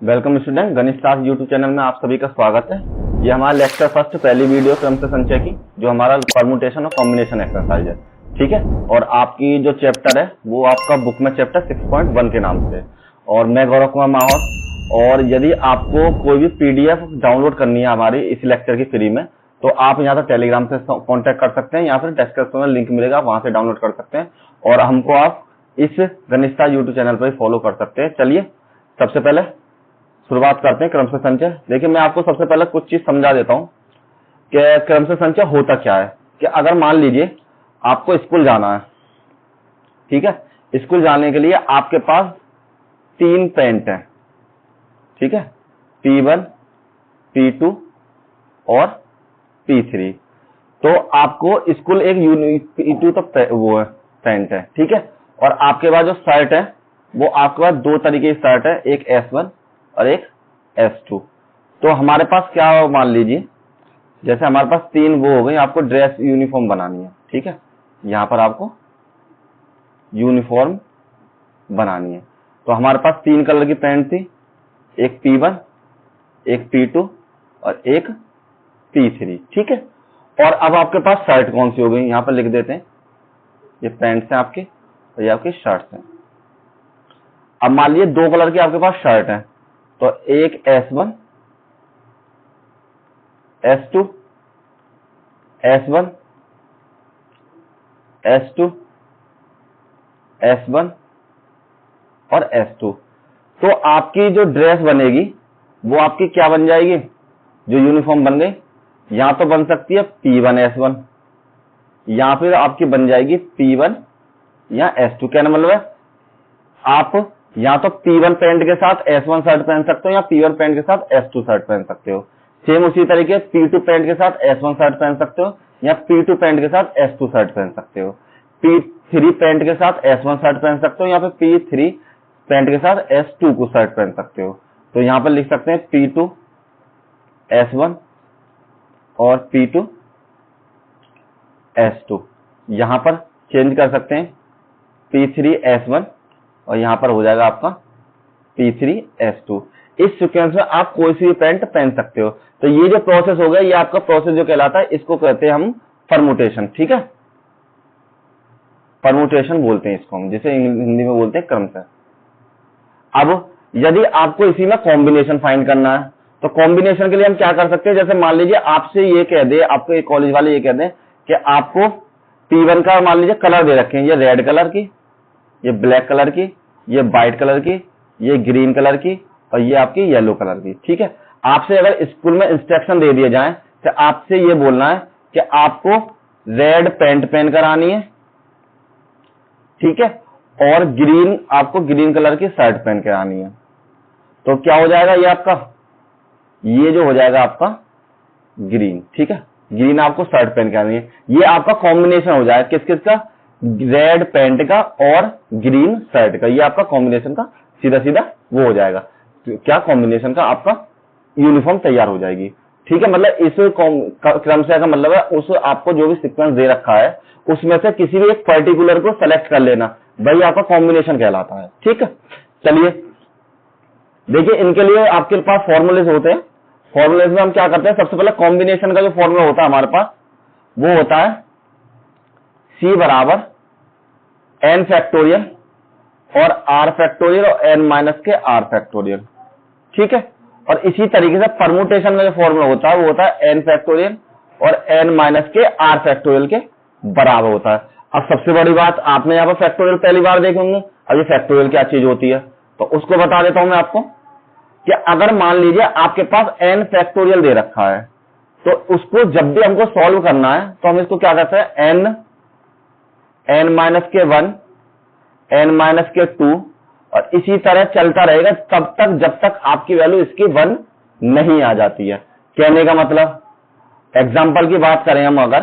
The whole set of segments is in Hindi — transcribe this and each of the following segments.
वेलकम स्टूडेंट, गणित क्लास यूट्यूब चैनल में आप सभी का स्वागत है। ये हमारा लेक्चर फर्स्ट पहली वीडियो क्रम से संचय की, जो हमारा परमुटेशन और कॉम्बिनेशन एक्सरसाइज है, ठीक है। और आपकी जो चैप्टर है वो आपका बुक में चैप्टर 6.1 के नाम से। और मैं गौरव कुमार माहौर। और यदि आपको कोई भी पीडीएफ डाउनलोड करनी है हमारी इस लेक्चर की फ्री में, तो आप यहाँ से टेलीग्राम से कॉन्टेक्ट कर सकते हैं, या फिर डिस्क्रिप्शन में लिंक मिलेगा, वहां से डाउनलोड कर सकते हैं। और हमको आप इस गणित क्लास यूट्यूब चैनल पर फॉलो कर सकते हैं। चलिए सबसे पहले शुरुआत करते हैं क्रम से संचय। देखिए, मैं आपको सबसे पहले कुछ चीज समझा देता हूं कि क्रम से संचय होता क्या है। कि अगर मान लीजिए आपको स्कूल जाना है, ठीक है। स्कूल जाने के लिए आपके पास 3 पेंट है, ठीक है, P1, P2 और P3। तो आपको स्कूल एक P2 तो वो है पेंट है, ठीक है। और आपके पास जो शर्ट है वो आपके पास 2 तरीके की शर्ट है, एक S1 और एक S2। तो हमारे पास क्या हो, मान लीजिए जैसे हमारे पास 3 वो हो गई, आपको ड्रेस यूनिफॉर्म बनानी है, ठीक है। यहां पर आपको यूनिफॉर्म बनानी है। तो हमारे पास 3 कलर की पैंट थी, एक P1, एक P2 और एक P3, ठीक है। और अब आपके पास शर्ट कौन सी हो गई, यहां पर लिख देते हैं। ये पैंट्स हैं आपके और ये आपके शर्ट्स हैं। अब मान लीजिए 2 कलर की आपके पास शर्ट है, तो एक S1, S2, S1, S2, S1 और S2। तो आपकी जो ड्रेस बनेगी वो आपकी क्या बन जाएगी, जो यूनिफॉर्म बन गई, या तो बन सकती है P1 S1, या फिर आपकी बन जाएगी P1 या S2। कहने मतलब है आप या तो P1 पैंट के साथ S1 शर्ट पहन सकते हो, या P1 पैंट के साथ S2 शर्ट पहन सकते हो। सेम उसी तरीके P2 पैंट के साथ S1 शर्ट पहन सकते हो, या P2 पैंट के साथ S2 शर्ट पहन सकते हो। P3 पैंट के साथ S1 शर्ट पहन सकते हो, या फिर P3 पैंट के साथ S2 को शर्ट पहन सकते हो। तो यहां पर लिख सकते हैं P2 S1 और P2 S2। यहां पर चेंज कर सकते हैं P3 S1 और यहां पर हो जाएगा आपका P3 S2। इस सीक्वेंस में आप कोई सी भी पैंट पहन सकते हो। तो ये जो प्रोसेस हो गया, ये आपका प्रोसेस जो कहलाता है, इसको कहते हैं हम परमुटेशन, ठीक है। परमुटेशन बोलते हैं इसको हम, जिसे हिंदी में बोलते हैं क्रम से। अब यदि आपको इसी में कॉम्बिनेशन फाइंड करना है, तो कॉम्बिनेशन के लिए हम क्या कर सकते हैं। जैसे मान लीजिए आपसे ये कह दे, आपको कॉलेज वाले ये कह दें कि आपको P1 का मान लीजिए कलर दे रखे हैं, ये रेड कलर की, ये ब्लैक कलर की, ये व्हाइट कलर की, ये ग्रीन कलर की और ये आपकी येलो कलर की, ठीक है। आपसे अगर स्कूल में इंस्ट्रक्शन दे दिए जाए तो आपसे ये बोलना है कि आपको रेड पैंट पहन कर आनी है, ठीक है, और ग्रीन आपको ग्रीन कलर की शर्ट पहन कर आनी है। तो क्या हो जाएगा, ये आपका ये जो हो जाएगा आपका ग्रीन, ठीक है। ग्रीन आपको शर्ट पहन के आनी है। ये आपका कॉम्बिनेशन हो जाएगा किस किस का, रेड पैंट का और ग्रीन शर्ट का। ये आपका कॉम्बिनेशन का सीधा सीधा वो हो जाएगा, क्या कॉम्बिनेशन का आपका यूनिफॉर्म तैयार हो जाएगी, ठीक है। मतलब इस क्रम से का मतलब है उस आपको जो भी सीक्वेंस दे रखा है उसमें से किसी भी एक पर्टिकुलर को सेलेक्ट कर लेना, वही आपका कॉम्बिनेशन कहलाता है, ठीक है। चलिए देखिए, इनके लिए आपके पास फॉर्मूलेज होते हैं। फॉर्मूलेज में हम क्या करते हैं, सबसे पहले कॉम्बिनेशन का जो फॉर्मूला होता है हमारे पास, वो होता है C बराबर n फैक्टोरियल और r फैक्टोरियल और n माइनस के r फैक्टोरियल, ठीक है। और इसी तरीके से परमुटेशन में जो फॉर्मूला होता है वो होता है n फैक्टोरियल और n माइनस के r फैक्टोरियल के बराबर होता है। अब सबसे बड़ी बात, आपने यहाँ पर फैक्टोरियल पहली बार देखेंगे। अब ये फैक्टोरियल क्या चीज होती है, तो उसको बता देता हूं मैं आपको कि अगर मान लीजिए आपके पास n फैक्टोरियल दे रखा है, तो उसको जब भी हमको सॉल्व करना है तो हम इसको क्या करते हैं, n माइनस के 1, n माइनस के 2 और इसी तरह चलता रहेगा तब तक जब तक आपकी वैल्यू इसकी 1 नहीं आ जाती है। कहने का मतलब, एग्जाम्पल की बात करें हम अगर,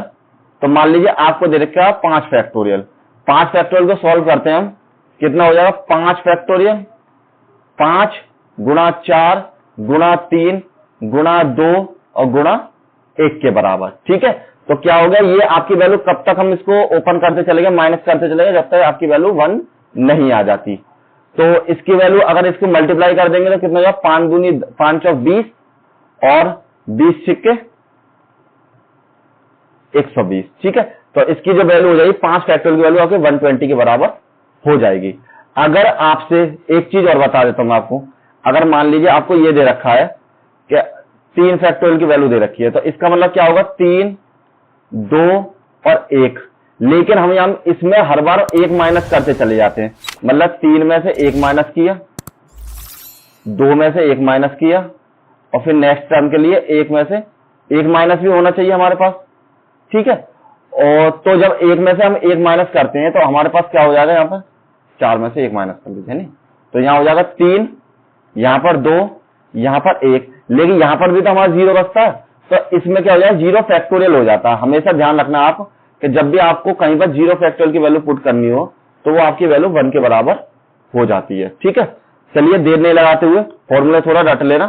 तो मान लीजिए आपको दे रखा है 5 फैक्टोरियल। 5 फैक्टोरियल को सॉल्व करते हैं हम, कितना हो जाएगा, 5 फैक्टोरियल 5 गुणा 4 गुणा 3 गुणा 2 और गुणा 1 के बराबर, ठीक है। तो क्या हो गया, ये आपकी वैल्यू कब तक हम इसको ओपन करते चले गए, माइनस करते चले गए, जब तक आपकी वैल्यू 1 नहीं आ जाती। तो इसकी वैल्यू अगर इसको मल्टीप्लाई कर देंगे तो कितना होगा, 5 दूनी 5 चौक 20 और 20 छिक्के 120। ठीक है, तो इसकी जो वैल्यू हो जाएगी 5 फैक्टोरियल की वैल्यू आपके 120 के बराबर हो जाएगी। अगर आपसे एक चीज और बता देता हूं आपको, अगर मान लीजिए आपको ये दे रखा है कि 3 फैक्टोरियल की वैल्यू दे रखी है, तो इसका मतलब क्या होगा, 3 2 और 1, लेकिन हम यहां इसमें हर बार 1 माइनस करते चले जाते हैं। मतलब 3 में से 1 माइनस किया, 2 में से 1 माइनस किया, और फिर नेक्स्ट टर्म के लिए 1 में से 1 माइनस भी होना चाहिए हमारे पास। ठीक है, और तो जब 1 में से हम 1 माइनस करते हैं तो हमारे पास क्या हो जाएगा, यहां पर 4 में से 1 माइनस कर लीजिए, नहीं तो यहां हो जाएगा 3, यहां पर 2, यहां पर 1, लेकिन यहां पर भी तो हमारा 0 बचता है, तो इसमें क्या हो जाएगा, 0 फैक्टोरियल हो जाता है। हमेशा ध्यान रखना आप कि जब भी आपको कहीं पर 0 फैक्टोरियल की वैल्यू पुट करनी हो तो वो आपकी वैल्यू 1 के बराबर हो जाती है। ठीक है, चलिए देर नहीं लगाते हुए फॉर्मूला थोड़ा रट लेना,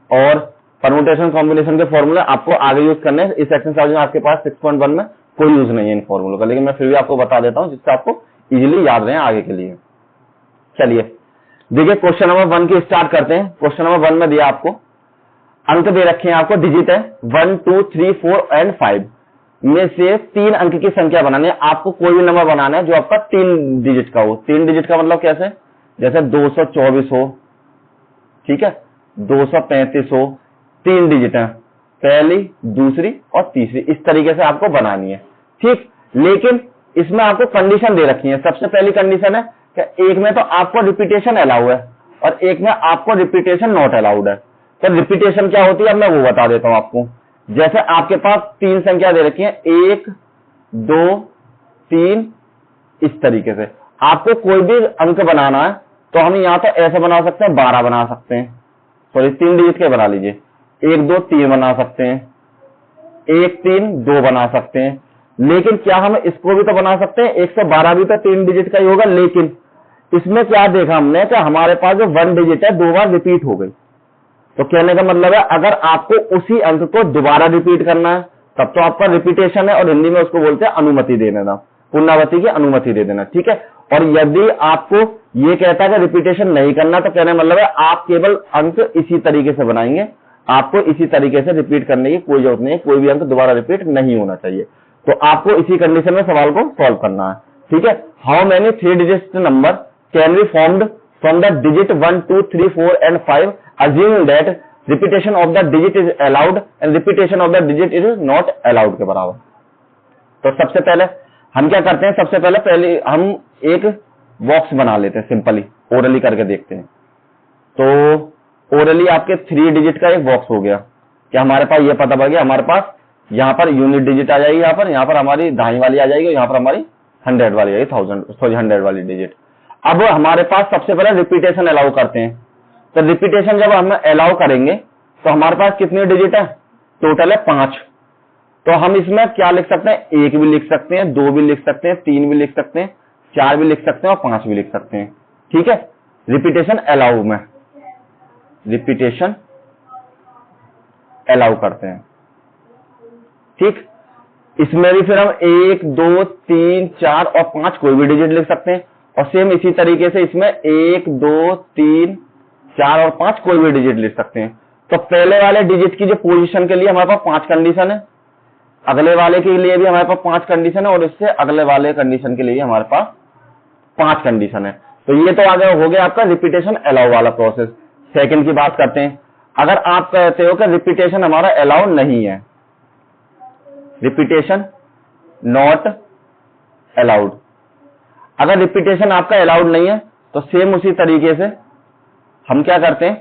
और परम्यूटेशन कॉम्बिनेशन के फॉर्मूले आपको आगे यूज करने हैं। इस एक्सरसाइज में आपके पास 6.1 में कोई यूज नहीं है इन फॉर्मूलों का, लेकिन मैं फिर भी आपको बता देता हूं जिससे आपको इजीली याद रहे आगे के लिए। चलिए देखिए, क्वेश्चन नंबर 1 की स्टार्ट करते हैं। क्वेश्चन नंबर 1 में दिया आपको अंक दे रखे हैं, आपको डिजिट है 1 2 3 4 एंड 5 में से 3 अंक की संख्या बनानी है। आपको कोई भी नंबर बनाना है जो आपका 3 डिजिट का हो। 3 डिजिट का मतलब कैसे, जैसे 224 हो, ठीक है, 235 हो, 3 डिजिट है, पहली दूसरी और तीसरी, इस तरीके से आपको बनानी है। ठीक, लेकिन इसमें आपको कंडीशन दे रखी है। सबसे पहली कंडीशन है कि एक में तो आपको रिपीटेशन अलाउ है और एक में आपको रिपीटेशन नॉट अलाउड है। तो रिपीटेशन क्या होती है, अब मैं वो बता देता हूं आपको। जैसे आपके पास 3 संख्या दे रखी है, 1 2 3, इस तरीके से आपको कोई भी अंक बनाना है तो हम यहां तो ऐसे बना सकते हैं, 12 बना सकते हैं, सॉरी 3 डिजिट के बना लीजिए, 1 2 3 बना सकते हैं, 1 3 2 बना सकते हैं। लेकिन क्या हम इसको भी तो बना सकते हैं, 112 भी तो 3 डिजिट का ही होगा। लेकिन इसमें क्या देखा हमने कि हमारे पास जो 1 डिजिट है 2 बार रिपीट हो गई। तो कहने का मतलब है अगर आपको उसी अंक को दोबारा रिपीट करना है तब तो आपका रिपीटेशन है, और हिंदी में उसको बोलते हैं अनुमति दे देना, पुनरावृत्ति की अनुमति दे देना। ठीक है, और यदि आपको ये कहता है कि रिपीटेशन नहीं करना तो कहने का मतलब है आप केवल अंक इसी तरीके से बनाएंगे, आपको इसी तरीके से रिपीट करने की कोई जरूरत नहीं है, कोई भी अंक दोबारा रिपीट नहीं होना चाहिए। तो आपको इसी कंडीशन में सवाल को सॉल्व करना है। ठीक है, how many 3 digit number can be formed from the digit 1 2 3 4 and 5 assuming that repetition of the digit is allowed and repetition of the digit is not allowed के बराबर। तो सबसे पहले हम क्या करते हैं, सबसे पहले हम एक बॉक्स बना लेते हैं, सिंपली ओरली करके देखते हैं। तो ओरली आपके 3 डिजिट का एक बॉक्स हो गया कि हमारे पास ये पता पड़ गया, हमारे पास यहाँ पर यूनिट डिजिट आ जाएगी, यहाँ पर हमारी दहाई वाली आ जाएगी, यहाँ पर हमारी 100 वाली आएगी, 100 वाली डिजिट। अब हमारे पास सबसे पहले रिपीटेशन अलाउ करते हैं। तो रिपीटेशन जब हम अलाउ करेंगे तो हमारे पास कितने डिजिट है, टोटल है 5। तो हम इसमें क्या लिख सकते हैं, 1 भी लिख सकते हैं, 2 भी लिख सकते हैं, 3 भी लिख सकते हैं, 4 भी लिख सकते हैं और 5 भी लिख सकते हैं। ठीक है, रिपीटेशन अलाउ में रिपीटेशन अलाउ करते हैं। ठीक, इसमें भी फिर हम 1 2 3 4 और 5 कोई भी डिजिट लिख सकते हैं, और सेम इसी तरीके से इसमें 1 2 3 4 और 5 कोई भी डिजिट लिख सकते हैं। तो पहले वाले डिजिट की जो पोजीशन के लिए हमारे पास 5 कंडीशन है, अगले वाले के लिए भी हमारे पास 5 कंडीशन है, और इससे अगले वाले कंडीशन के लिए हमारे पास 5 कंडीशन है। तो ये तो आगे हो गया आपका रिपीटेशन अलाउ वाला प्रोसेस। सेकंड की बात करते हैं। अगर आप कहते हो कि रिपीटेशन हमारा अलाउ नहीं है, रिपीटेशन नॉट अलाउड, अगर रिपीटेशन आपका अलाउड नहीं है तो सेम उसी तरीके से हम क्या करते हैं,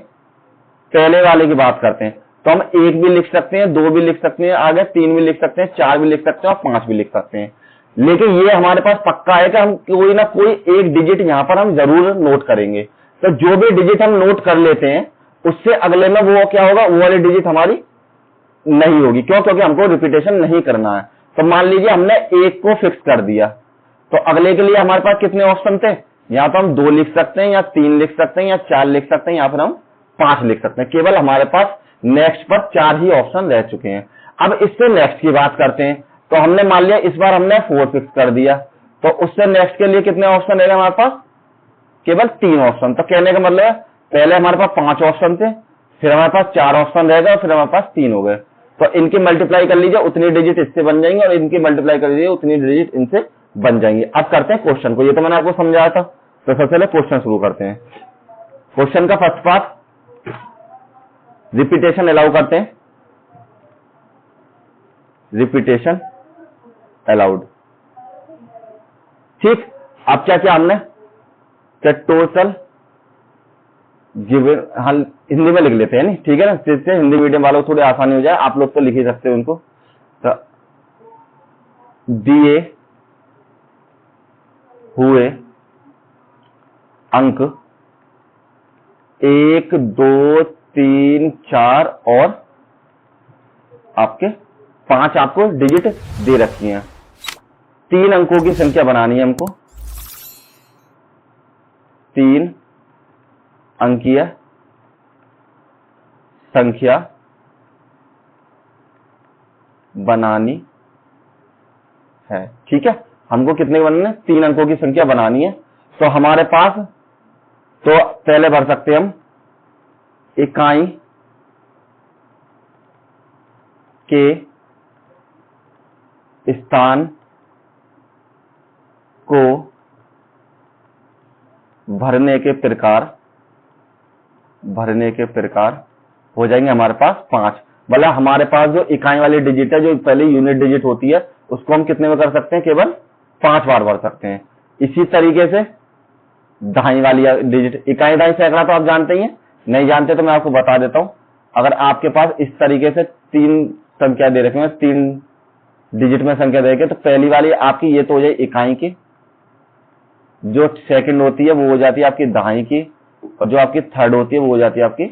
पहले वाले की बात करते हैं। तो हम 1 भी लिख सकते हैं, 2 भी लिख सकते हैं, आगे 3 भी लिख सकते हैं, 4 भी लिख सकते हैं और 5 भी लिख सकते हैं। लेकिन ये हमारे पास पक्का है कि हम कोई ना कोई एक डिजिट यहां पर हम जरूर नोट करेंगे। तो जो भी डिजिट हम नोट कर लेते हैं उससे अगले में वो क्या होगा, वो वाली डिजिट हमारी नहीं होगी। क्यों, क्योंकि हमको रिपीटेशन नहीं करना है। तो मान लीजिए हमने 1 को फिक्स कर दिया, तो अगले के लिए हमारे पास कितने ऑप्शन थे, यहाँ पर हम 2 लिख सकते हैं या 3 लिख सकते हैं या 4 लिख सकते हैं, यहाँ पर हम 5 लिख सकते हैं। केवल हमारे पास नेक्स्ट पर 4 ही ऑप्शन रह चुके हैं। अब इससे नेक्स्ट की बात करते हैं। तो हमने मान लिया इस बार हमने 4 फिक्स कर दिया, तो उससे नेक्स्ट के लिए कितने ऑप्शन रहेगा हमारे पास, केवल 3 ऑप्शन। तो कहने का मतलब है पहले हमारे पास 5 ऑप्शन थे, फिर हमारे पास 4 ऑप्शन रहेगा और फिर हमारे पास 3 हो गए। तो इनकी मल्टीप्लाई कर लीजिए, उतनी डिजिट इससे बन जाएंगे, और इनकी मल्टीप्लाई कर लीजिए, उतनी डिजिट इनसे बन जाएंगे। अब करते हैं क्वेश्चन को, ये तो मैंने आपको समझाया था। तो सबसे पहले क्वेश्चन शुरू करते हैं। क्वेश्चन का फर्स्ट पार्ट, रिपीटेशन अलाउ करते हैं, रिपीटेशन अलाउड। ठीक, अब क्या किया हमने, टोटल गिवन, हाँ हिंदी में लिख लेते हैं नहीं, ठीक है ना, जिससे हिंदी मीडियम वालों को थोड़ी आसानी हो जाए। आप लोग तो लिख ही सकते हो उनको। तो दिए हुए अंक 1 2 3 4 और आपके 5 आपको डिजिट दे रखी हैं। 3 अंकों की संख्या बनानी है हमको, 3 अंकीय संख्या बनानी है। ठीक है, हमको कितने बनाने, 3 अंकों की संख्या बनानी है। तो हमारे पास, तो पहले भर सकते हैं हम इकाई के स्थान को भरने के प्रकार हो जाएंगे हमारे पास 5। मतलब हमारे पास जो इकाई वाली डिजिट है, जो पहले यूनिट डिजिट होती है, उसको हम कितने में कर सकते हैं, केवल 5 बार भर सकते हैं। इसी तरीके से दहाई वाली डिजिट, इकाई दहाई सैकड़ा तो आप जानते ही हैं, नहीं जानते तो मैं आपको बता देता हूं। अगर आपके पास इस तरीके से 3 संख्या दे रखे हैं, 3 डिजिट में संख्या दे रखे, तो पहली वाली आपकी ये तो हो जाए इकाई की, जो सेकंड होती है वो हो जाती है आपकी दहाई की, और जो आपकी थर्ड होती है वो हो जाती है आपकी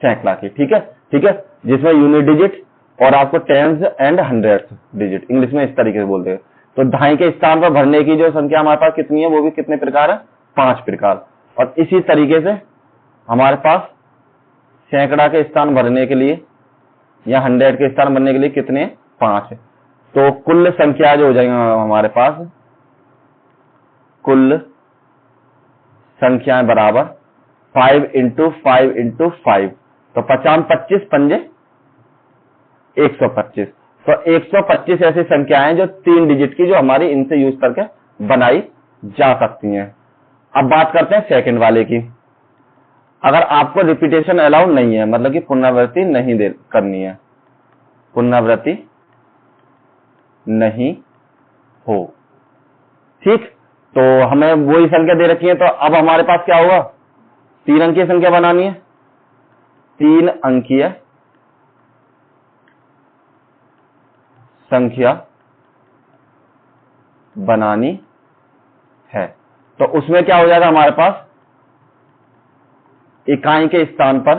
सैकड़ा की। ठीक है, ठीक है, जिसमें यूनिट डिजिट और आपको tens and hundreds digit, English में इस तरीके से बोलते हैं। तो दहाई के स्थान पर भरने की जो संख्या हमारे पास कितनी है, वो भी कितने प्रकार है, 5 प्रकार। और इसी तरीके से हमारे पास सैकड़ा के स्थान भरने के लिए या 100 के स्थान भरने के लिए कितने, 5 है। तो कुल संख्या जो हो जाएगी हमारे पास, कुल संख्याएं बराबर 5 × 5 × 5, तो 50 25 पंजे 125। तो 125 ऐसी संख्याएं जो 3 डिजिट की, जो हमारी इनसे यूज करके बनाई जा सकती हैं। अब बात करते हैं सेकंड वाले की। अगर आपको रिपीटेशन अलाउ नहीं है, मतलब कि पुनरावृत्ति नहीं करनी है, पुनरावृत्ति नहीं हो, ठीक, तो हमें वही संख्या दे रखी है। तो अब हमारे पास क्या होगा, 3 अंकीय संख्या बनानी है, 3 अंकीय संख्या बनानी है। तो उसमें क्या हो जाएगा हमारे पास, इकाई के स्थान पर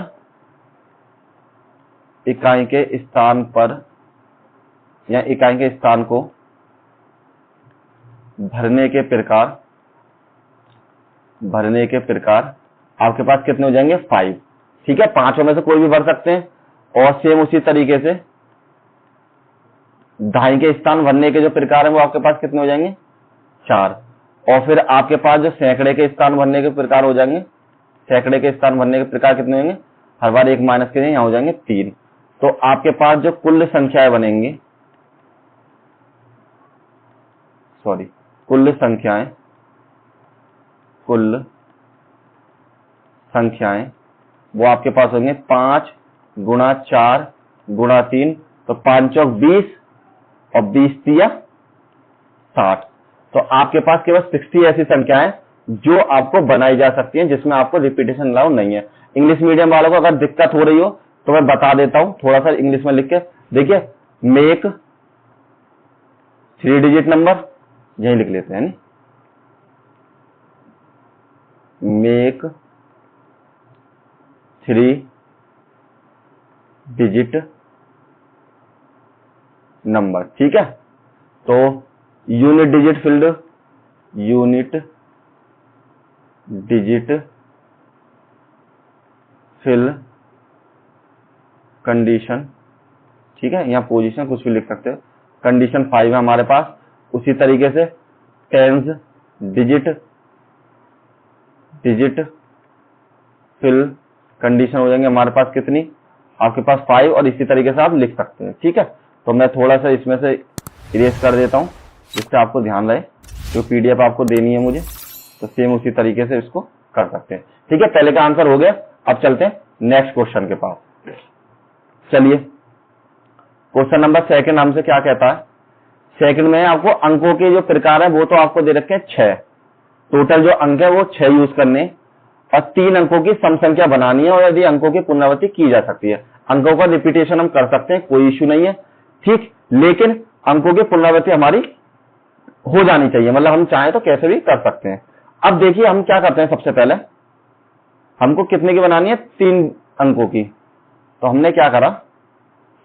या इकाई के स्थान को भरने के प्रकार आपके पास कितने हो जाएंगे, 5। ठीक है, 5 में से कोई भी भर सकते हैं। और सेम उसी तरीके से दहाई के स्थान भरने के जो प्रकार है वो आपके पास कितने हो जाएंगे, 4। और फिर आपके पास जो सैकड़े के स्थान भरने के प्रकार हो जाएंगे, सैकड़े के स्थान भरने के प्रकार कितने होंगे, हर बार 1 माइनस के यहां हो जाएंगे 3। तो आपके पास जो कुल संख्याएं बनेंगी, सॉरी, कुल संख्याएं वो आपके पास होंगे 5 × 4 × 3, तो 5 चौक 20 और 20 तिया 60। तो आपके पास केवल 60 ऐसी संख्याएं जो आपको बनाई जा सकती हैं, जिसमें आपको रिपीटेशन अलाउ नहीं है। इंग्लिश मीडियम वालों को अगर दिक्कत हो रही हो तो मैं बता देता हूं, थोड़ा सा इंग्लिश में लिख के देखिए। मेक 3 डिजिट नंबर, यही लिख लेते हैं नहीं, मेक 3 डिजिट नंबर। ठीक है, तो unit digit filled, unit digit fill condition, ठीक है, यहाँ पोजीशन कुछ भी लिख सकते हो, कंडीशन 5 है हमारे पास। उसी तरीके से tens digit digit fill condition हो जाएंगे हमारे पास कितनी, आपके पास 5, और इसी तरीके से आप लिख सकते हैं। ठीक है, तो मैं थोड़ा सा इसमें से इरेज कर देता हूं जिससे आपको ध्यान रहे, जो पीडीएफ आपको देनी है मुझे, तो सेम उसी तरीके से इसको कर सकते हैं। ठीक है, पहले का आंसर हो गया। अब चलते हैं नेक्स्ट क्वेश्चन के पास। चलिए, क्वेश्चन नंबर सेकंड हमसे क्या कहता है। सेकंड में आपको अंकों के जो प्रकार है वो तो आपको दे रखे हैं 6, टोटल जो अंक है वो 6 यूज करने, और 3 अंकों की सम संख्या बनानी है, और यदि अंकों की पुनरावृत्ति की जा सकती है। अंकों का रिपीटेशन हम कर सकते हैं, कोई इश्यू नहीं है। ठीक, लेकिन अंकों की पुनरावृत्ति हमारी हो जानी चाहिए, मतलब हम चाहें तो कैसे भी कर सकते हैं। अब देखिए हम क्या करते हैं, सबसे पहले हमको कितने की बनानी है, 3 अंकों की। तो हमने क्या करा,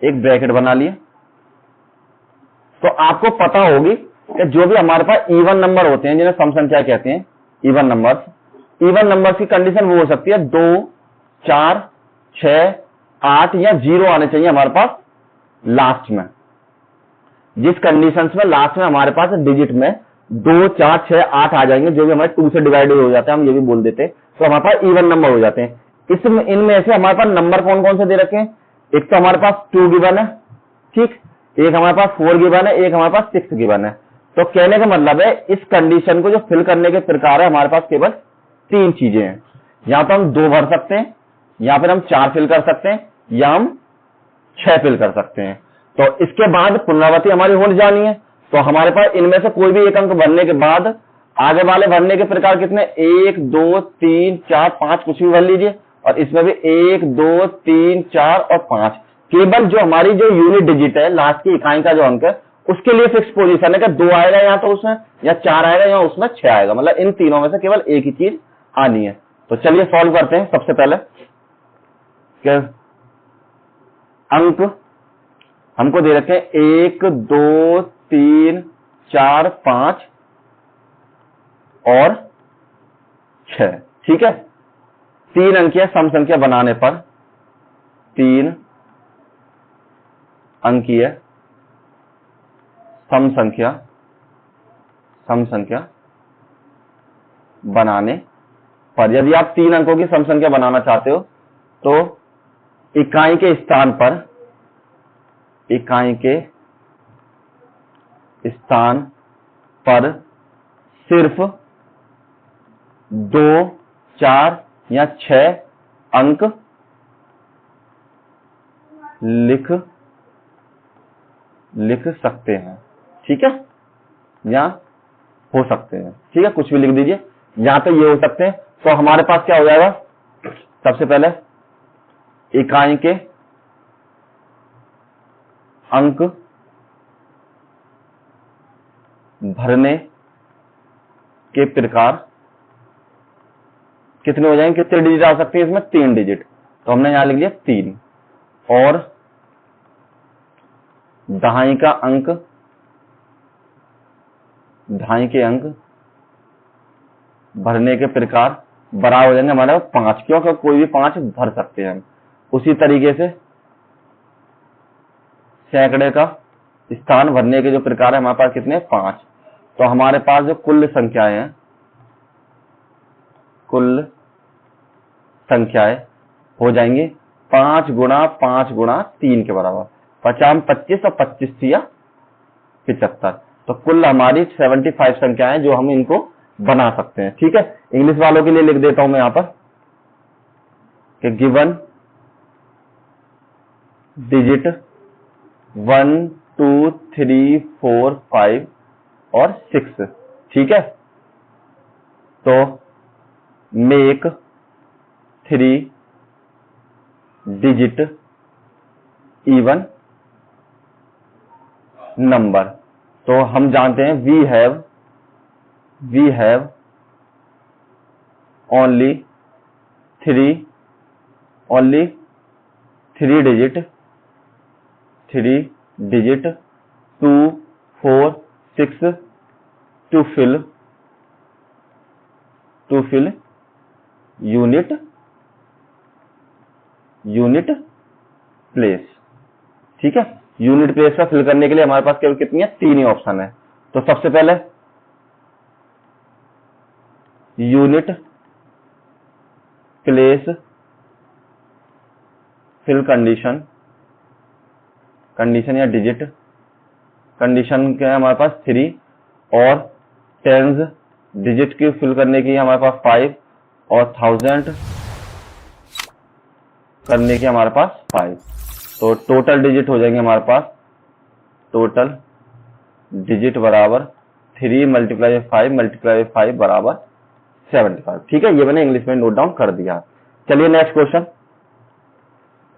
एक ब्रैकेट बना लिया। तो आपको पता होगी कि जो भी हमारे पास इवन नंबर होते हैं, जिन्हें सम संख्या कहते हैं, इवन नंबर्स की कंडीशन वो हो सकती है 2, 4, 6, 8 या 0 आने चाहिए हमारे पास लास्ट में। जिस कंडीशंस में लास्ट में हमारे पास डिजिट में 2, 4, 6, 8 आ जाएंगे, जो भी हमारे 2 से डिवाइडेड हो जाते हैं, हम ये भी बोल देते हैं, तो हमारे पास इवन नंबर हो जाते हैं। इसमें इनमें से हमारे पास नंबर कौन कौन से दे रखे हैं, एक तो हमारे पास 2 गिवन है, ठीक, एक हमारे पास 4 गिवन है, एक हमारे पास 6 गिवन है। तो कहने का मतलब है इस कंडीशन को जो फिल करने के प्रकार है हमारे पास केवल 3 चीजें हैं। यहां पर हम 2 भर सकते हैं, या फिर हम 4 फिल कर सकते हैं, या हम 6 फिल कर सकते हैं। तो इसके बाद पुनरावृत्ति हमारी हो जानी है। तो हमारे पास इनमें से कोई भी एक अंक भरने के बाद आगे वाले भरने के प्रकार कितने, 1, 2, 3, 4, 5 कुछ भी भर लीजिए, और इसमें भी 1, 2, 3, 4 और 5। केवल जो हमारी जो यूनिट डिजिट है, लास्ट की इकाई का जो अंक है, उसके लिए फिक्स पोजीशन है कि 2 आएगा यहाँ तो उसमें, या 4 आएगा या उसमें 6 आएगा, मतलब इन तीनों में से केवल एक ही चीज आनी है। तो चलिए सॉल्व करते हैं। सबसे पहले अंक हमको दे रखे हैं 1, 2, 3, 4, 5 और 6। ठीक है, 3 अंकीय सम संख्या बनाने पर 3 अंकीय सम संख्या बनाने पर, यदि आप 3 अंकों की सम संख्या बनाना चाहते हो तो इकाई के स्थान पर सिर्फ 2, 4 या 6 अंक लिख सकते हैं। ठीक है, या हो सकते हैं, ठीक है, कुछ भी लिख दीजिए, यहां तो ये हो सकते हैं। तो हमारे पास क्या हो जाएगा, सबसे पहले इकाई के अंक भरने के प्रकार कितने हो जाएंगे, कितने डिजिट आ सकते हैं इसमें, 3 डिजिट। तो हमने यहां लिख दिया 3। और दहाई के अंक भरने के प्रकार बराबर हो जाएंगे हमारे 5, क्योंकि कोई भी 5 भर सकते हैं हम। उसी तरीके से सैकड़े का स्थान भरने के जो प्रकार है हमारे पास कितने, 5। तो हमारे पास जो कुल संख्याएं हो जाएंगी 5 गुणा 5 गुणा 3 के बराबर, 50, 25 और 25 या 75। तो कुल हमारी 75 संख्याएं जो हम इनको बना सकते हैं। ठीक है, इंग्लिश वालों के लिए लिख देता हूं मैं यहां पर कि गिवन डिजिट 1, 2, 3, 4, 5 और 6। ठीक है, तो मेक 3 डिजिट इवन नंबर। तो हम जानते हैं we have only 3 digit 2, 4, 6 to fill unit place. ठीक है, यूनिट प्लेस का फिल करने के लिए हमारे पास केवल कितनी है, 3 ही ऑप्शन है। तो सबसे पहले unit place fill condition, condition या डिजिट, कंडीशन क्या है हमारे पास 3 और टेंस डिजिट की फिल करने की हमारे पास 5 और 1000 करने की हमारे पास 5। तो टोटल डिजिट हो जाएंगे हमारे पास, टोटल डिजिट बराबर 3 मल्टीप्लाई 5 मल्टीप्लाई 5 बराबर 75। ठीक है, ये मैंने इंग्लिश में नोट डाउन कर दिया। चलिए नेक्स्ट क्वेश्चन,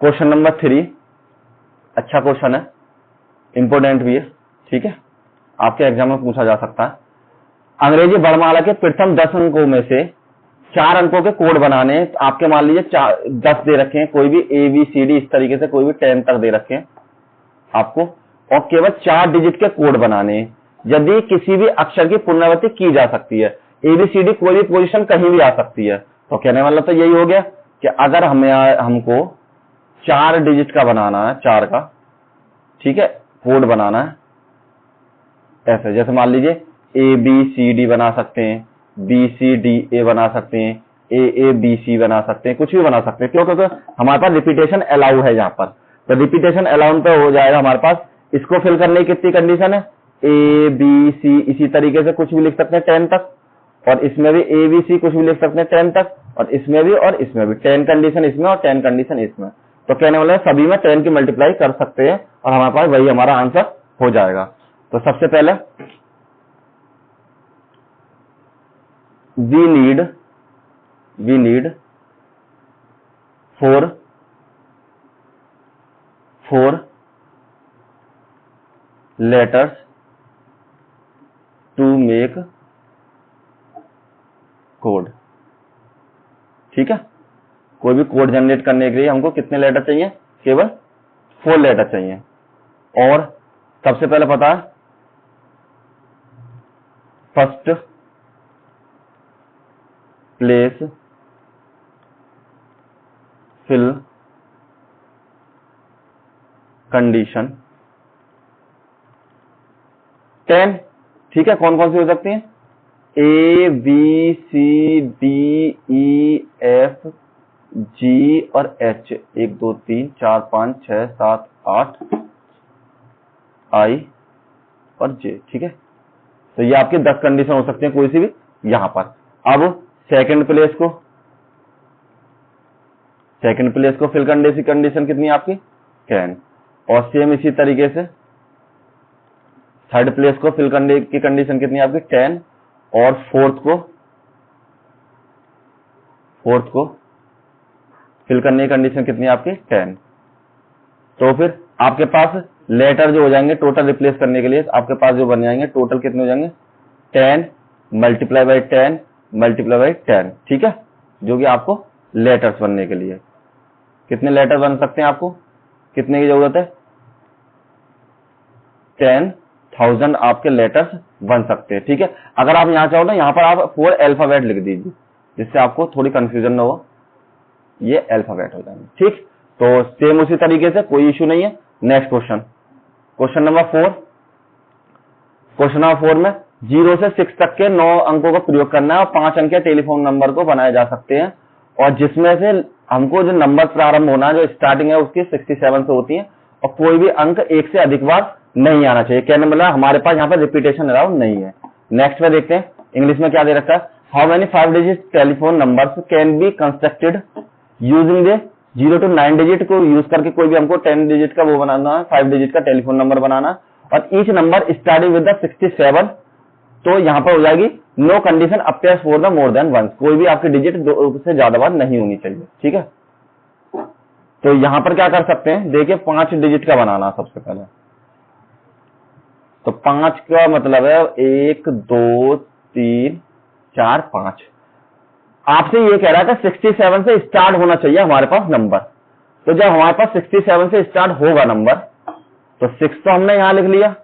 क्वेश्चन नंबर 3। अच्छा क्वेश्चन है, इंपोर्टेंट भी है। ठीक है, आपके एग्जाम में पूछा जा सकता है। अंग्रेजी वर्णमाला के प्रथम 10 अंकों में से 4 अंकों के कोड बनाने, आपके मान लीजिए 10 दे रखे हैं, कोई भी ABCD इस तरीके से, कोई भी 10 तक दे रखे हैं आपको, और केवल 4 डिजिट के कोड बनाने। यदि किसी भी अक्षर की पुनरावृत्ति की जा सकती है, ABCD कोई भी पोजीशन कहीं भी आ सकती है, तो कहने वाला तो यही हो गया कि अगर हमको 4 डिजिट का बनाना है, 4 का, ठीक है, कोड बनाना है ऐसे, जैसे मान लीजिए ABCD बना सकते हैं, BCDA बना सकते हैं, AABC बना सकते हैं, कुछ भी बना सकते हैं। क्यों? क्योंकि हमारे पास रिपीटेशन अलाउ है यहाँ पर, तो रिपीटेशन अलाउ पे हो जाएगा हमारे पास। इसको फिल करने की कितनी कंडीशन है? ABC, इसी तरीके से कुछ भी लिख सकते हैं 10 तक, और इसमें भी ABC कुछ भी लिख सकते हैं 10 तक, और इसमें भी 10 कंडीशन इसमें और 10 कंडीशन इसमें। तो कहने वाला है सभी में 10 की मल्टीप्लाई कर सकते हैं और हमारे पास वही हमारा आंसर हो जाएगा। तो सबसे पहले we need 4 letters to make code। ठीक है, कोई भी कोड जनरेट करने के लिए हमको कितने लेटर चाहिए? केवल 4 लेटर चाहिए। और सबसे पहले पता है, फर्स्ट प्लेस फिल कंडीशन 10। ठीक है, कौन कौन सी हो सकती हैं? ABCDEFG और H, 1 2 3 4 5 6 7 8 I और J। ठीक है, तो ये आपकी 10 कंडीशन हो सकती है कोई सी भी यहां पर। अब सेकंड प्लेस को फिल करने की कंडीशन कितनी है आपकी? 10। और सेम इसी तरीके से थर्ड प्लेस को फिल करने की कंडीशन कितनी है आपकी? 10। और फोर्थ को फिल करने की कंडीशन कितनी है आपकी? 10। तो फिर आपके पास लेटर जो हो जाएंगे टोटल रिप्लेस करने के लिए, आपके पास जो बन जाएंगे टोटल कितने हो जाएंगे? 10 मल्टीप्लाई बाई 10 मल्टीप्लाई बाई 10। ठीक है, जो कि आपको लेटर्स बनने के लिए, कितने लेटर बन सकते हैं? आपको कितने की जरूरत है? 10,000 आपके लेटर्स बन सकते हैं। ठीक है, अगर आप यहां चाहो ना, यहां पर आप 4 अल्फाबेट लिख दीजिए, जिससे आपको थोड़ी कंफ्यूजन ना हो, ये अल्फाबेट हो जाएंगे। ठीक, तो सेम उसी तरीके से, कोई इश्यू नहीं है। Next question number 4। Question number 4 में 0 से 6 तक के 9 अंकों का प्रयोग करना है और 5 अंक के टेलीफोन नंबर को बनाए जा सकते हैं, और जिसमें से हमको जो नंबर प्रारंभ होना है, जो स्टार्टिंग है उसकी 67 से होती है, और कोई भी अंक 1 से अधिक बार नहीं आना चाहिए। कहने मतलब हमारे पास यहाँ पर रिपीटेशन अलाउड नहीं है। नेक्स्ट में देखते हैं इंग्लिश में क्या दे रखा है। How many 5 digit telephone numbers can be constructed using the 0 to 9 digit को यूज करके कोई भी हमको 10 डिजिट का वो बनाना है, 5 डिजिट का टेलीफोन नंबर बनाना, और each number starting with the 67। तो यहाँ पर हो जाएगी no condition appears for the more than 1। कोई भी आपकी डिजिट 2 से ज्यादा बार नहीं होनी चाहिए। ठीक है, तो यहां पर क्या कर सकते हैं? देखिए 5 डिजिट का बनाना सबसे पहले, तो 5 का मतलब है 1 2 3 4 5। आपसे ये कह रहा था 67 से स्टार्ट होना चाहिए हमारे पास नंबर। तो जब हमारे पास 67 से स्टार्ट होगा नंबर, तो 6 तो हमने यहां लिख लिया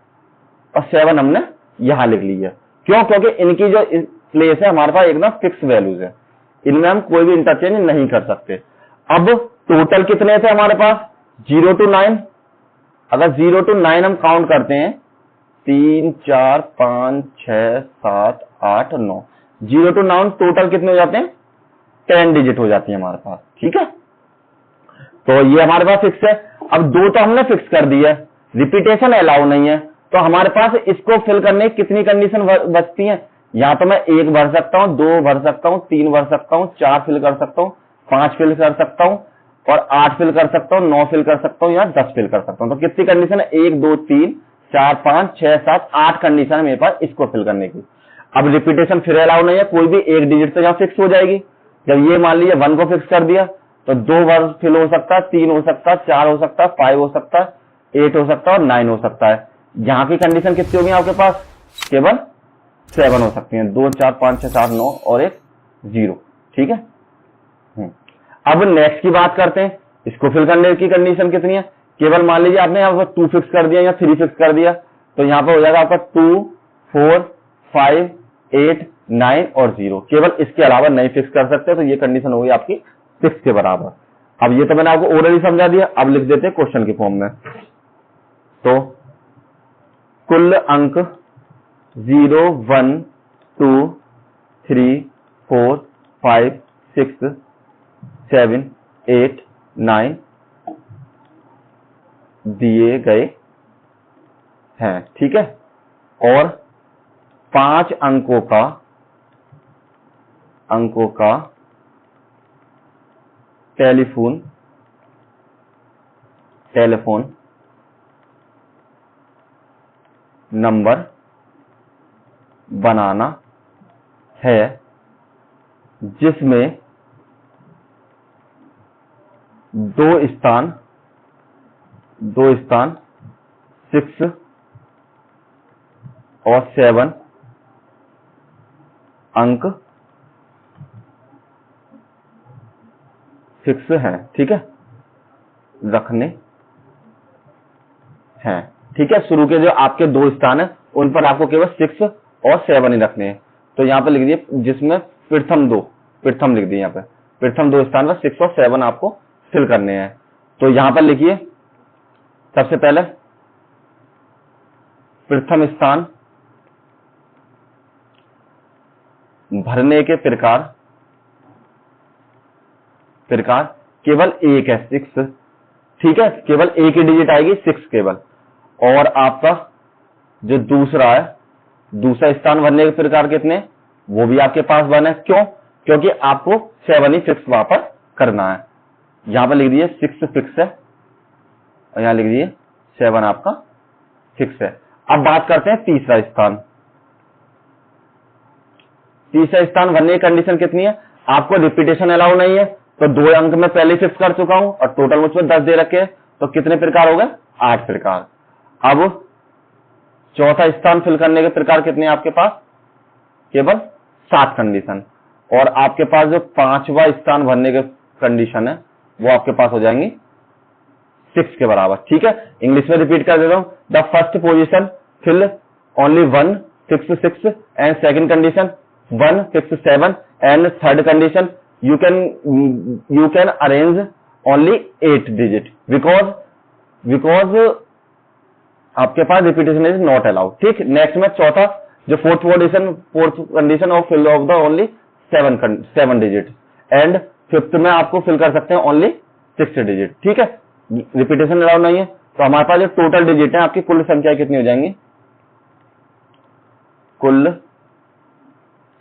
और 7 हमने यहां लिख लिया। क्यों? क्योंकि इनकी जो प्लेस है हमारे पास एकदम फिक्स वैल्यूज है, इनमें हम कोई भी इंटरचेंज नहीं कर सकते। अब टोटल कितने थे हमारे पास? 0 to 9। अगर 0 to 9 हम काउंट करते हैं, 3 4 5 6 7 8 9, 0 to 9 टोटल कितने हो जाते हैं? 10 डिजिट हो जाती है हमारे पास। ठीक है, तो ये हमारे पास फिक्स है। अब 2 तो हमने फिक्स कर दी है, रिपीटेशन अलाउ नहीं है, तो हमारे पास इसको फिल करने की कितनी कंडीशन बचती है? या तो मैं 1 भर सकता हूं, 2 भर सकता हूं, 3 भर सकता हूं, 4 फिल कर सकता हूं, 5 फिल कर सकता हूं, और 8 फिल कर सकता हूं, 9 फिल कर सकता हूं, या 10 फिल कर सकता हूं। तो कितनी कंडीशन है? 1 2 3 4 5 6 7 8 कंडीशन है मेरे पास इसको फिल करने की। अब रिपीटेशन फिर अलाउ नहीं है, कोई भी एक डिजिट तो यहां फिक्स हो जाएगी। जब ये मान लीजिए 1 को फिक्स कर दिया तो 2 बार फिल हो सकता है, 3 हो सकता है, 4 हो सकता है, 5 हो सकता है, 8 हो सकता है और 9 हो सकता है। यहां की कंडीशन कितनी होगी आपके पास? केवल 7 हो सकती है, 2 4 5 6 7 9 और एक 0। ठीक है, अब नेक्स्ट की बात करते हैं, इसको फिल करने की कंडीशन कितनी है? केवल मान लीजिए आपने यहाँ पर 2 फिक्स कर दिया या 3 फिक्स कर दिया, तो यहाँ पर हो जाएगा आपका 2 4 5 8 9 और 0। केवल इसके अलावा नहीं फिक्स कर सकते, तो ये कंडीशन होगी आपकी 6 के बराबर। अब ये तो मैंने आपको ओरली समझा दिया, अब लिख देते हैं क्वेश्चन की फॉर्म में। तो कुल अंक 0 1 2 3 4 5 6 7 8 9 दिए गए हैं। ठीक है, और 5 अंकों का टेलीफोन नंबर बनाना है, जिसमें 2 स्थान 6 और 7 अंक फिक्स हैं। ठीक है, रखने हैं। ठीक है, शुरू के जो आपके 2 स्थान है उन पर आपको केवल 6 और 7 ही रखने हैं। तो यहां पर लिख दिए, जिसमें प्रथम लिख दिए, यहाँ पे प्रथम 2 स्थान पर 6 और 7 आपको फिल करने हैं। तो यहां पर लिखिए, सबसे पहले प्रथम स्थान भरने के प्रकार केवल एक है, 6। ठीक है, केवल एक ही डिजिट आएगी, 6 केवल। और आपका जो दूसरा स्थान भरने के प्रकार कितने, वो भी आपके पास 1 है। क्यों? क्योंकि आपको 7 ही फिक्स वहां पर करना है। यहां पर लिख दिए 6 फिक्स है, और यहां लिख दिए 7 आपका फिक्स है। अब बात करते हैं तीसरा स्थान भरने की कंडीशन कितनी है? आपको रिपीटेशन अलाउ नहीं है, तो 2 अंक में पहले फिक्स कर चुका हूं और टोटल मुझमें 10 दे रखे हैं, तो कितने प्रकार हो गए? 8 प्रकार। अब चौथा स्थान फिल करने के प्रकार कितने हैं आपके पास? केवल 7 कंडीशन। और आपके पास जो 5वां स्थान भरने के कंडीशन है वो आपके पास हो जाएंगी 6 के बराबर। ठीक है, इंग्लिश में रिपीट कर देता हूं। The first position fill only 1 fix 6 and second condition 1 fix 7 and third condition you can arrange only 8 digit because आपके पास रिपीटेशन इज नॉट अलाउड। ठीक, नेक्स्ट में चौथा जो fourth condition of fill of the only 7 digit and fifth में आपको फिल कर सकते हैं ओनली 6 डिजिट। ठीक है, रिपीटेशन अलाउड नहीं है, तो हमारे पास जो टोटल डिजिट है आपकी कुल संख्या कितनी हो जाएंगी? कुल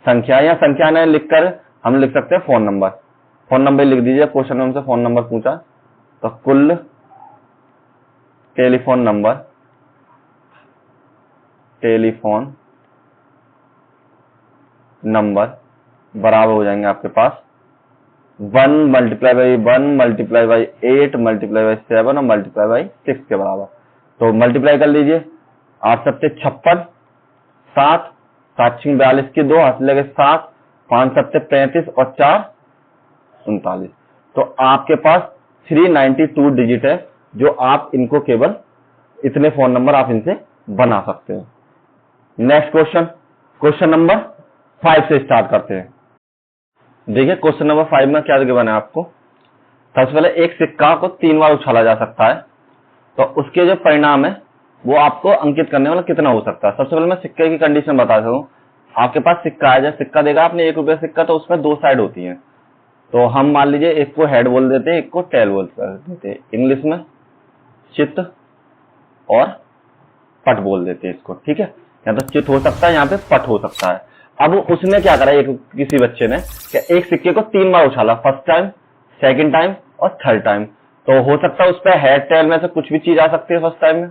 संख्या या संख्या ने लिखकर हम लिख सकते हैं फोन नंबर लिख दीजिए। क्वेश्चन में हमसे फोन नंबर पूछा, तो कुल टेलीफोन नंबर बराबर हो जाएंगे आपके पास 1 multiply by 1 multiply by 8 multiply by 7 और मल्टीप्लाई बाई 6 के बराबर। तो मल्टीप्लाई कर लीजिए, 8 सत्ते 56, 7 7 42 की 2 हाथ लगे 7, 5 सत्ते 35 और 4 39। तो आपके पास 392 डिजिट है, जो आप इनको केवल इतने फोन नंबर आप इनसे बना सकते हैं। नेक्स्ट क्वेश्चन नंबर 5 से स्टार्ट करते हैं। देखिए क्वेश्चन नंबर 5 में क्या गिवन है आपको। सबसे पहले एक सिक्का को 3 बार उछाला जा सकता है, तो उसके जो परिणाम है वो आपको अंकित करने वाला कितना हो सकता है। सबसे पहले मैं सिक्के की कंडीशन बता दूं। आपके पास सिक्का है, जब सिक्का देगा आपने 1 रुपये सिक्का, तो उसमें 2 साइड होती है। तो हम मान लीजिए एक को हेड बोल देते हैं, एक को टेल बोल देते हैं। इंग्लिश में चित और पट बोल देते हैं इसको, ठीक है। या तो चित हो सकता है, यहाँ पे पट हो सकता है। अब उसने क्या करा, एक किसी बच्चे ने कि एक सिक्के को 3 बार उछाला, फर्स्ट टाइम, सेकंड टाइम और थर्ड टाइम। तो हो सकता है उस पर हेड टेल में से कुछ भी चीज आ सकती है फर्स्ट टाइम में,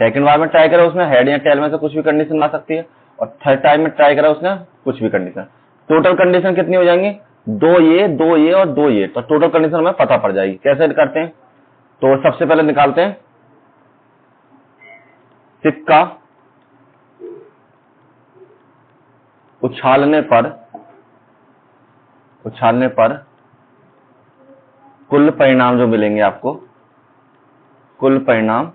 सेकंड बार में ट्राई करा उसने हेड या टेल में से कुछ भी कंडीशन आ सकती है, और थर्ड टाइम में ट्राई करा उसने कुछ भी कंडीशन। टोटल कंडीशन कितनी हो जाएंगी, 2 ये 2 ये और 2 ये। तो टोटल कंडीशन हमें पता पड़ जाएगी। कैसे करते हैं, तो सबसे पहले निकालते हैं सिक्का उछालने पर कुल परिणाम जो मिलेंगे आपको, कुल परिणाम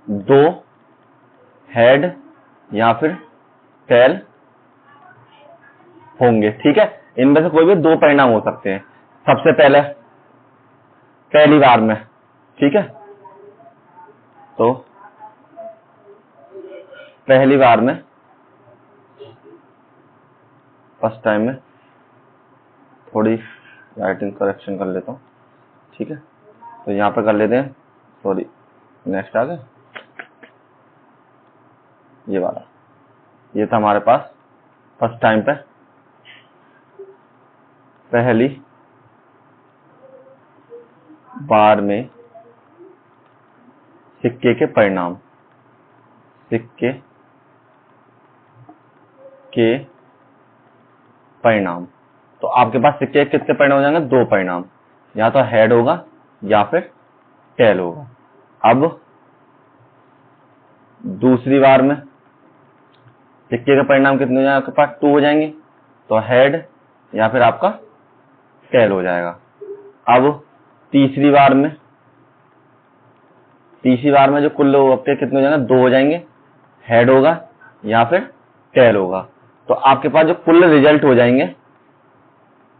2 हेड या फिर टेल होंगे, ठीक है। इनमें से कोई भी 2 परिणाम हो सकते हैं। सबसे पहले पहली बार में, ठीक है, तो पहली बार में फर्स्ट टाइम में थोड़ी राइटिंग करेक्शन कर लेता हूं, ठीक है। तो यहां पर कर लेते हैं, सॉरी नेक्स्ट आ गया, ये वाला, ये था हमारे पास फर्स्ट टाइम पे पहली बार में सिक्के के परिणाम, सिक्के के परिणाम। तो आपके पास सिक्के के कितने परिणाम हो जाएंगे, 2 परिणाम, या तो हेड होगा या फिर टेल होगा। अब दूसरी बार में सिक्के के परिणाम कितने हो जाएंगे, आपके पास 2 हो जाएंगे, तो हेड या फिर आपका टेल हो जाएगा। अब तीसरी बार में जो कुल आपके कितने हो जाएंगे, 2 हो जाएंगे, हेड होगा या फिर टेल होगा। तो आपके पास जो कुल रिजल्ट हो जाएंगे,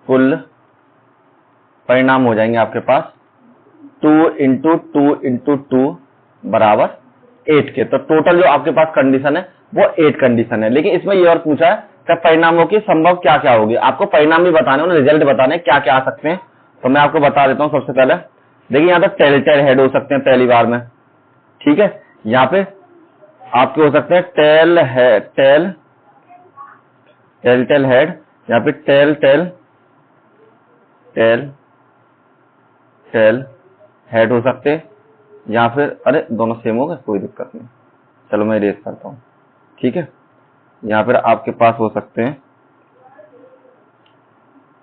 कुल परिणाम हो जाएंगे आपके पास 2 इंटू 2 इंटू 2 बराबर 8 के। तो टोटल जो आपके पास कंडीशन है वो 8 कंडीशन है। लेकिन इसमें ये और पूछा है कि परिणामों की संभव क्या क्या होगी। आपको परिणाम भी बताने, उन्हें रिजल्ट बताने क्या क्या आ सकते हैं। तो मैं आपको बता देता हूं। सबसे पहले देखिए, यहाँ तक टेल हेड हो सकते हैं पहली बार में, ठीक है। यहाँ पे आपके हो सकते हैं टेल हेड, यहाँ पे टेल हेड हो सकते हैं, या फिर अरे दोनों सेम हो गए, कोई दिक्कत नहीं, चलो मैं इरेज करता हूं, ठीक है। यहाँ पर आपके पास हो सकते हैं,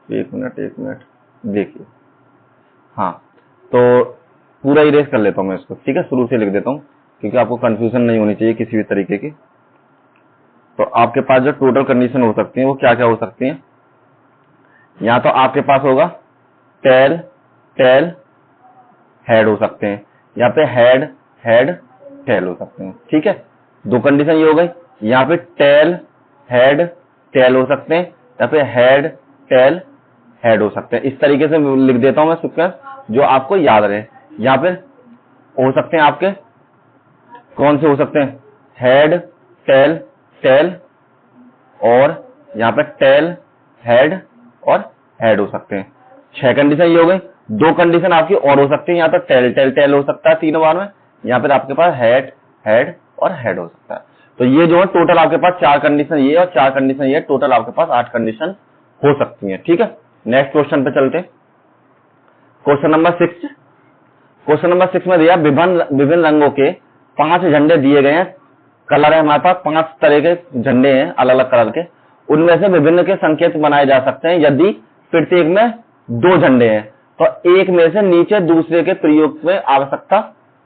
एक मिनट देखिए, हाँ, तो पूरा इरेज कर लेता हूं मैं इसको, ठीक है। शुरू से लिख देता हूं क्योंकि आपको कंफ्यूजन नहीं होनी चाहिए किसी भी तरीके की। तो आपके पास जो टोटल कंडीशन हो सकती है वो क्या क्या हो सकती है, या तो आपके पास होगा टेल हेड हो सकते हैं, यहाँ पे हेड टेल हो सकते हैं, ठीक है। 2 कंडीशन ये हो गई। यहाँ पे टेल हेड टेल हो सकते हैं, यहाँ पे हेड टेल हेड हो सकते हैं। इस तरीके से लिख देता हूं मैं सीक्वेंस जो आपको याद रहे। यहाँ पे हो सकते हैं आपके कौन से हो सकते हैं, हेड टेल और यहाँ पे टेल हेड और हेड हो सकते हैं। 6 कंडीशन ये हो गई। 2 कंडीशन आपकी और हो सकती है, यहाँ पे टेल हो सकता है 3 बार में, यहाँ पे आपके पास हेड और हेड हो सकता है। तो ये जो है टोटल आपके पास 4 कंडीशन ये और 4 कंडीशन ये, टोटल आपके पास 8 कंडीशन हो सकती है, ठीक है। नेक्स्ट क्वेश्चन पे चलते हैं। क्वेश्चन नंबर 6 में दिया विभिन्न रंगों के 5 झंडे दिए गए हैं। कलर है हमारे पास 5 तरह के झंडे हैं अलग अलग कलर के, उनमें से विभिन्न के संकेत बनाए जा सकते हैं यदि प्रत्येक में 2 झंडे हैं, तो एक में से नीचे दूसरे के प्रयोग में आवश्यकता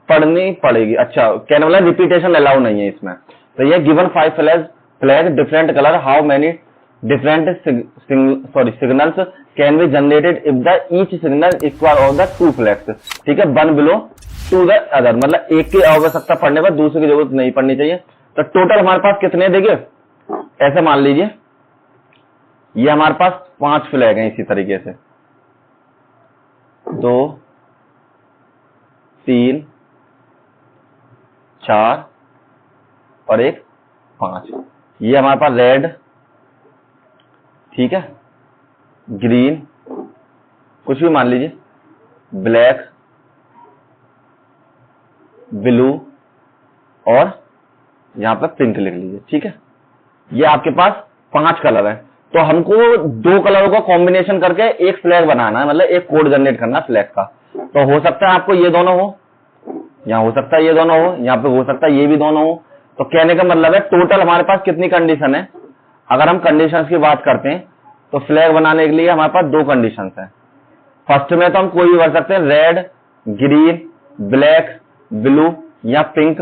पड़नी पड़ेगी। अच्छा, कहने वाला रिपीटेशन अलाउ नहीं है इसमें। तो ये given 5 flag different colour, how many different signals can be generated if the each signal equal of the 2 flags, ठीक है, one below to the other, मतलब एक की आवश्यकता पड़ने पर दूसरे की जरूरत नहीं पड़नी चाहिए। तो टोटल हमारे पास कितने, देखिए ऐसे मान लीजिए ये हमारे पास 5 फ्लैग हैं, इसी तरीके से 2 3 4 और एक 5। ये हमारे पास रेड, ठीक है, ग्रीन, कुछ भी मान लीजिए, ब्लैक, ब्लू और यहां पर पिंक लिख लीजिए। ठीक है, ये आपके पास 5 कलर है। तो हमको 2 कलरों का कॉम्बिनेशन करके एक फ्लैग बनाना है, मतलब एक कोड जनरेट करना है फ्लैग का। तो हो सकता है आपको ये दोनों हो, यहाँ हो सकता है ये दोनों हो, यहाँ पे हो सकता है ये भी दोनों हो। तो कहने का मतलब है टोटल हमारे पास कितनी कंडीशन है। अगर हम कंडीशंस की बात करते हैं तो फ्लैग बनाने के लिए हमारे पास 2 कंडीशंस है। फर्स्ट में तो हम कोई भी भर सकते हैं, रेड, ग्रीन, ब्लैक, ब्लू या पिंक,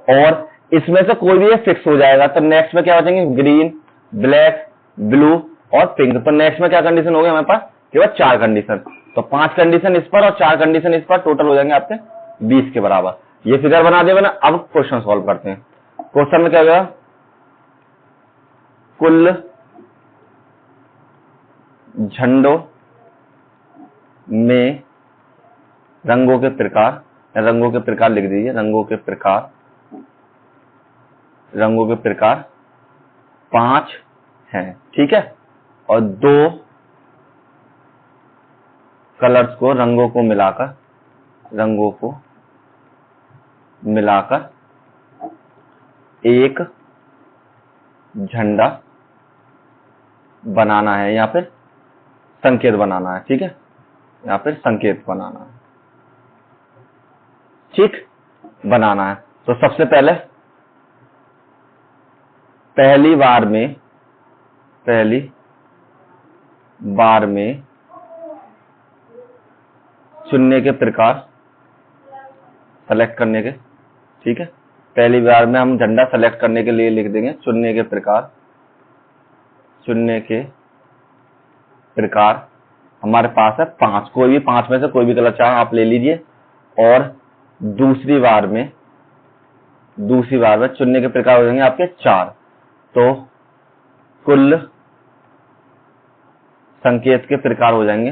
और इसमें से कोई भी फिक्स हो जाएगा। तो नेक्स्ट में क्या बचेंगे, ग्रीन, ब्लैक, ब्लू और पिंक। तो नेक्स्ट में क्या कंडीशन हो गई हमारे पास, केवल 4 कंडीशन। तो 5 कंडीशन इस पर और 4 कंडीशन इस पर, टोटल हो जाएंगे आपके 20 के बराबर। ये फिगर बना दिया ना। अब क्वेश्चन सॉल्व करते हैं। क्वेश्चन में क्या होगा, कुल झंडों में रंगों के प्रकार, रंगों के प्रकार लिख दीजिए, रंगों के प्रकार 5 हैं। ठीक है, और 2 कलर्स को, रंगों को मिलाकर एक झंडा बनाना है, या फिर संकेत बनाना है। ठीक है, या फिर संकेत बनाना है, ठीक, बनाना है। तो सबसे पहले पहली बार में चुनने के प्रकार सेलेक्ट करने के। ठीक है, पहली बार में हम झंडा सेलेक्ट करने के लिए लिख देंगे चुनने के प्रकार हमारे पास है 5। कोई भी 5 में से कोई भी कलर चाहे आप ले लीजिए। और दूसरी बार में चुनने के प्रकार हो जाएंगे आपके 4। तो कुल संकेत के प्रकार हो जाएंगे,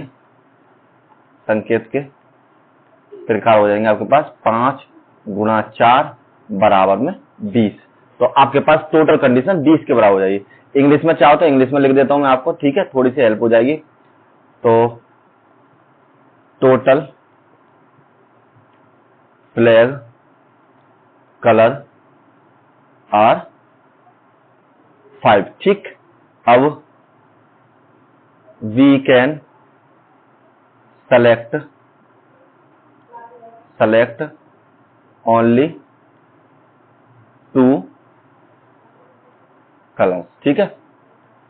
आपके पास 5 गुणा 4 बराबर में 20। तो आपके पास टोटल कंडीशन 20 के बराबर हो जाएगी। इंग्लिश में चाहो तो इंग्लिश में लिख देता हूं मैं आपको, ठीक है, थोड़ी सी हेल्प हो जाएगी। तो टोटल फ्लैग कलर आर 5। ठीक, अब we can select only 2 colour. ठीक है,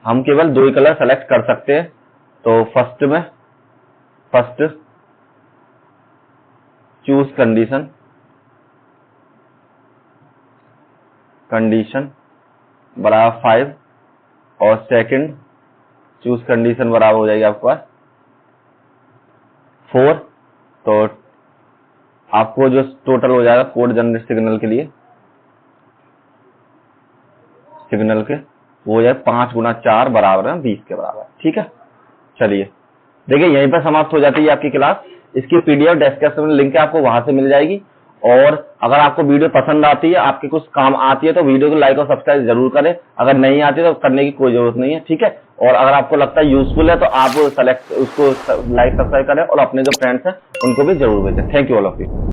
हम केवल 2 ही कलर सेलेक्ट कर सकते हैं। तो फर्स्ट चूज कंडीशन बराबर 5 और सेकंड चूज कंडीशन बराबर हो जाएगी आपके पास 4। तो आपको जो टोटल हो जाएगा कोड जनरेट सिग्नल के लिए, वो हो जाए 5 गुणा 4 बराबर है 20 के बराबर। ठीक है, चलिए देखिए यहीं पर समाप्त हो जाती है आपकी क्लास। इसकी पीडीएफ डिस्क्रिप्शन में लिंक है, आपको वहां से मिल जाएगी। और अगर आपको वीडियो पसंद आती है, आपके कुछ काम आती है, तो वीडियो को लाइक और सब्सक्राइब जरूर करें। अगर नहीं आती तो करने की कोई जरूरत नहीं है। ठीक है, और अगर आपको लगता है यूजफुल है तो आप उसको लाइक सब्सक्राइब करें और अपने जो फ्रेंड्स हैं उनको भी जरूर भेजें। Thank you all of you.